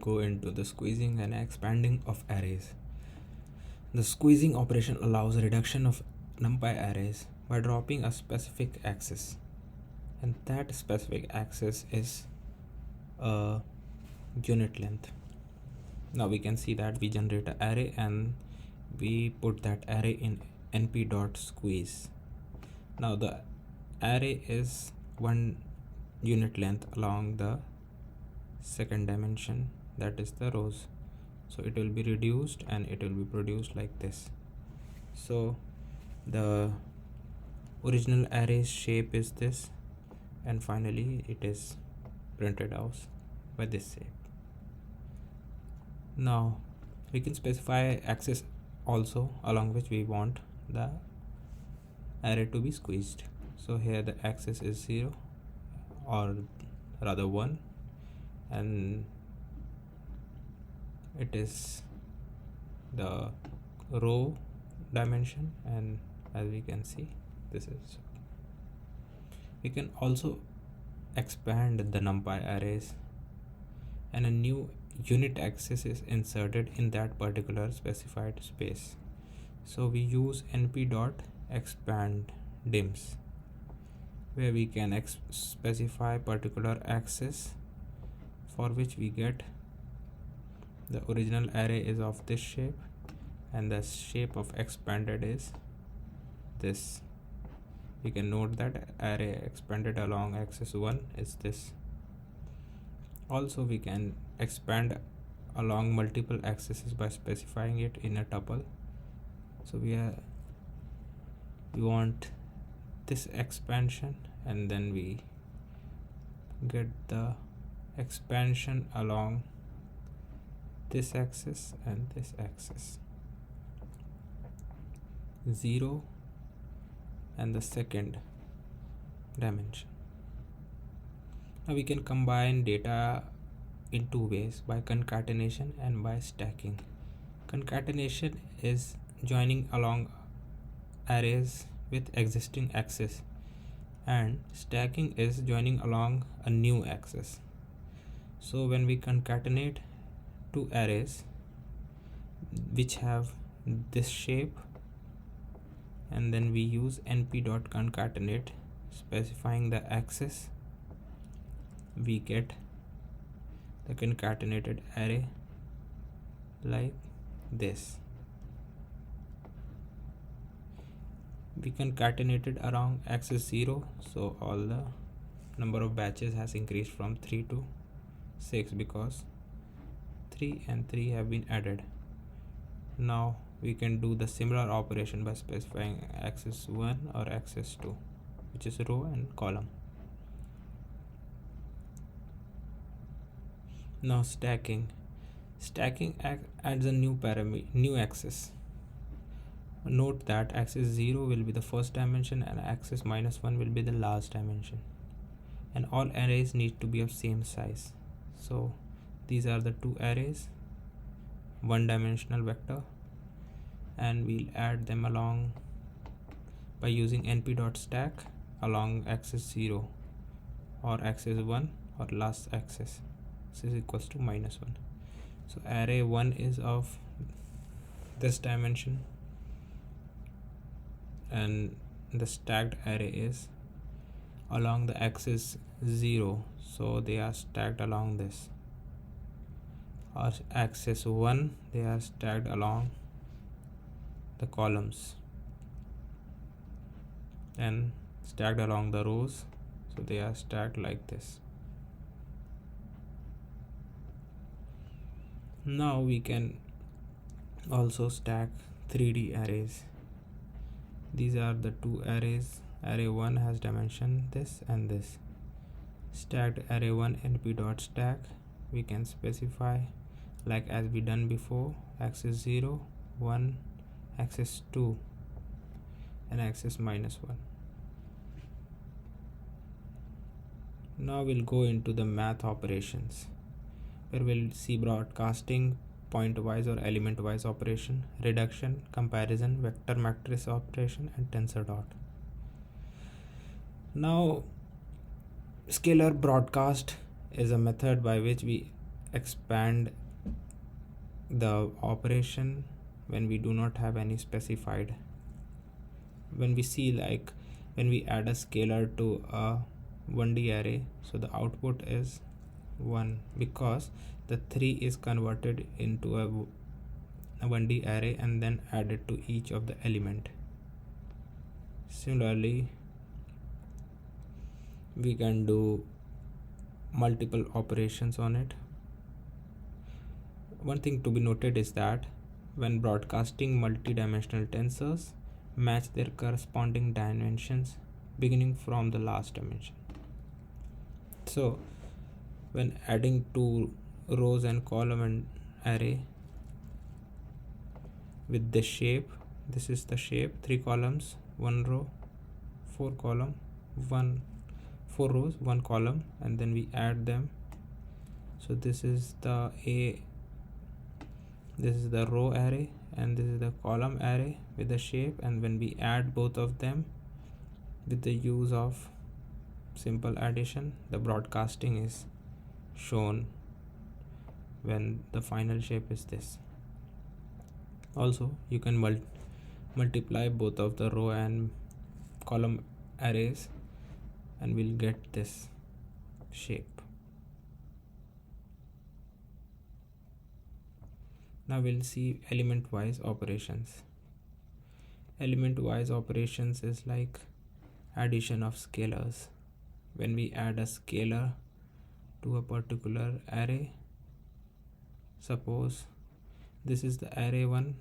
Go into the squeezing and expanding of arrays. The squeezing operation allows reduction of NumPy arrays by dropping a specific axis, and that specific axis is a unit length. Now we can see that we generate an array and we put that array in np.squeeze. Now the array is 1 unit length along the second dimension, that is the rows. So it will be reduced and it will be produced like this. So the original array shape is this, and finally it is printed out by this shape. Now we can specify axis also along which we want the array to be squeezed. So here the axis is 0, or rather 1, and it is the row dimension, and as we can see, this is. We can also expand the NumPy arrays, and a new unit axis is inserted in that particular specified space. So we use np.expand dims, where we can specify particular axis for which we get the original array is of this shape, and the shape of expanded is this. We can note that array expanded along axis 1 is this. Also we can expand along multiple axes by specifying it in a tuple. So we want this expansion, and then we get the expansion along this axis and this axis, 0 and the second dimension. Now we can combine data in two ways, by concatenation and by stacking. Concatenation is joining along arrays with existing axis, and stacking is joining along a new axis. So when we concatenate two arrays which have this shape, and then we use np.concatenate specifying the axis, we get the concatenated array like this. We concatenated around axis 0, so all the number of batches has increased from 3 to 6 because 3 and 3 have been added. Now we can do the similar operation by specifying axis 1 or axis 2, which is row and column. Now stacking adds a new axis. Note that axis 0 will be the first dimension and axis -1 will be the last dimension, and all arrays need to be of same size. So these are the two arrays, one dimensional vector, and we'll add them along by using np.stack along axis 0 or axis 1 or last axis. This is equals to -1. So array 1 is of this dimension, and the stacked array is along the axis 0, so they are stacked along this. Or axis 1, they are stacked along the columns, and stacked along the rows, so they are stacked like this. Now we can also stack 3D arrays. These are the two arrays. Array 1 has dimension this and this. Stacked array 1 np.stack, we can specify like as we done before, axis 0, 1, axis 2 and axis -1. Now we'll go into the math operations, where we'll see broadcasting, point-wise or element-wise operation, reduction, comparison, vector matrix operation, and tensor dot. Now scalar broadcast is a method by which we expand the operation when we do not have any specified. When we see, like, when we add a scalar to a 1D array, so the output is 1 because the 3 is converted into a 1D array and then added to each of the element. Similarly, we can do multiple operations on it. One thing to be noted is that when broadcasting multidimensional tensors, match their corresponding dimensions beginning from the last dimension. So when adding two rows and column and array with this shape, this is the shape, 3 columns, 1 row, 4 column, 4 rows, 1 column, and then we add them. So this is the row array and this is the column array with the shape, and when we add both of them with the use of simple addition, the broadcasting is shown when the final shape is this. Also, you can multiply both of the row and column arrays and we'll get this shape. Now we'll see element wise operations. Element wise operations is like addition of scalars. When we add a scalar to a particular array, suppose this is the array 1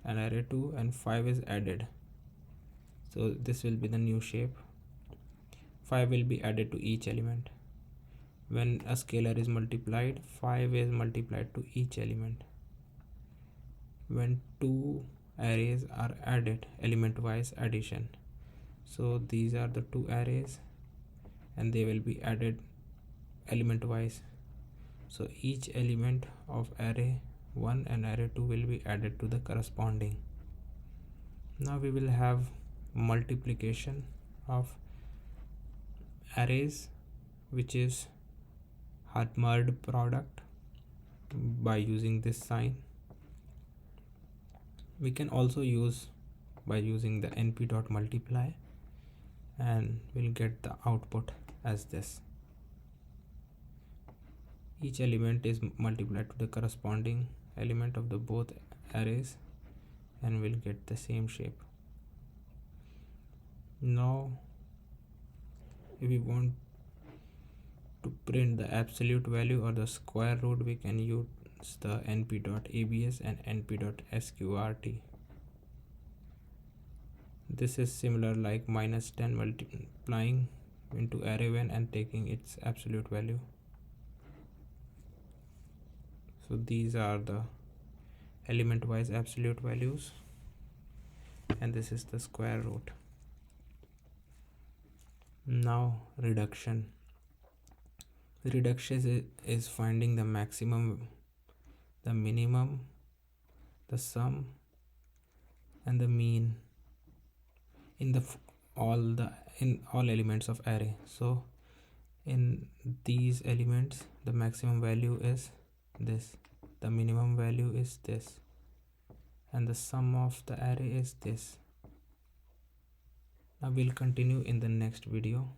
and array 2 and 5 is added, so this will be the new shape. 5 will be added to each element. When a scalar is multiplied, 5 is multiplied to each element. When two arrays are added, element wise addition, so these are the two arrays and they will be added element wise, so each element of array 1 and array 2 will be added to the corresponding. Now we will have multiplication of arrays, which is Hartmard product, by using this sign. We can also use by using the np.multiply, and we'll get the output as this. Each element is multiplied to the corresponding element of the both arrays and we'll get the same shape. Now if we want to print the absolute value or the square root, we can use the np.abs and np.sqrt. This is similar like -10 multiplying into array1 and taking its absolute value. So these are the element wise absolute values and this is the square root. Now reduction. Reduction is finding the maximum, the minimum, the sum and the mean in all elements of array. So in these elements the maximum value is this, the minimum value is this, and the sum of the array is this. Now we'll continue in the next video.